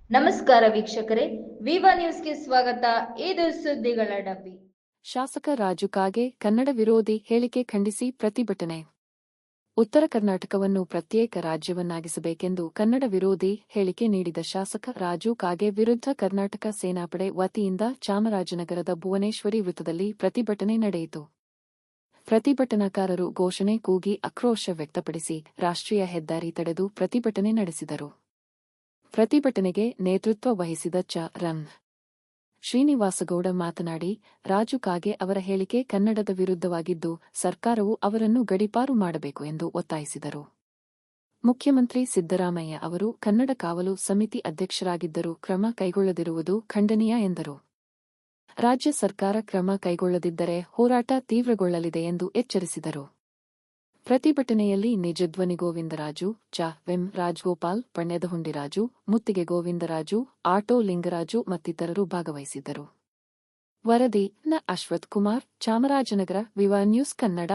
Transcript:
ನಮಸ್ಕಾರ ವೀಕ್ಷಕರೇ, ವಿವಾ ನ್ಯೂಸ್ಗೆ ಸ್ವಾಗತ. ಇದು ಸುದ್ದಿಗಳ ಡಬ್ಬಿ. ಶಾಸಕ ರಾಜು ಕಾಗೆ ಕನ್ನಡ ವಿರೋಧಿ ಹೇಳಿಕೆ ಖಂಡಿಸಿ ಪ್ರತಿಭಟನೆ. ಉತ್ತರ ಕರ್ನಾಟಕವನ್ನು ಪ್ರತ್ಯೇಕ ರಾಜ್ಯವನ್ನಾಗಿಸಬೇಕೆಂದು ಕನ್ನಡ ವಿರೋಧಿ ಹೇಳಿಕೆ ನೀಡಿದ ಶಾಸಕ ರಾಜು ಕಾಗೆ ವಿರುದ್ಧ ಕರ್ನಾಟಕ ಸೇನಾಪಡೆ ವತಿಯಿಂದ ಚಾಮರಾಜನಗರದ ಭುವನೇಶ್ವರಿ ವೃತ್ತದಲ್ಲಿ ಪ್ರತಿಭಟನೆ ನಡೆಯಿತು. ಪ್ರತಿಭಟನಾಕಾರರು ಘೋಷಣೆ ಕೂಗಿ ಆಕ್ರೋಶ ವ್ಯಕ್ತಪಡಿಸಿ ರಾಷ್ಟ್ರೀಯ ಹೆದ್ದಾರಿ ತಡೆದು ಪ್ರತಿಭಟನೆ ನಡೆಸಿದರು. ಪ್ರತಿಭಟನೆಗೆ ನೇತೃತ್ವ ವಹಿಸಿದ ರನ್. ಶ್ರೀನಿವಾಸಗೌಡ ಮಾತನಾಡಿ, ರಾಜು ಕಾಗೆ ಅವರ ಹೇಳಿಕೆ ಕನ್ನಡದ ವಿರುದ್ಧವಾಗಿದ್ದು ಸರ್ಕಾರವು ಅವರನ್ನು ಗಡೀಪಾರು ಮಾಡಬೇಕು ಎಂದು ಒತ್ತಾಯಿಸಿದರು. ಮುಖ್ಯಮಂತ್ರಿ ಸಿದ್ದರಾಮಯ್ಯ ಅವರು ಕನ್ನಡ ಕಾವಲು ಸಮಿತಿ ಅಧ್ಯಕ್ಷರಾಗಿದ್ದರೂ ಕ್ರಮ ಕೈಗೊಳ್ಳದಿರುವುದು ಖಂಡನೀಯ ಎಂದರು. ರಾಜ್ಯ ಸರ್ಕಾರ ಕ್ರಮ ಕೈಗೊಳ್ಳದಿದ್ದರೆ ಹೋರಾಟ ತೀವ್ರಗೊಳ್ಳಲಿದೆ ಎಂದು ಎಚ್ಚರಿಸಿದರು. ಪ್ರತಿಭಟನೆಯಲ್ಲಿ ನಿಜಧ್ವನಿ ಗೋವಿಂದರಾಜು, ವೆಂ ರಾಜಗೋಪಾಲ್, ಪಣ್ಯದಹುಂಡಿರಾಜು, ಮುತ್ತಿಗೆ ಗೋವಿಂದರಾಜು, ಆಟೋ ಲಿಂಗರಾಜು ಮತ್ತಿತರರು ಭಾಗವಹಿಸಿದ್ದರು. ವರದಿ ನ ಅಶ್ವಥ್ ಕುಮಾರ್, ಚಾಮರಾಜನಗರ, ವಿವಾ ನ್ಯೂಸ್ ಕನ್ನಡ.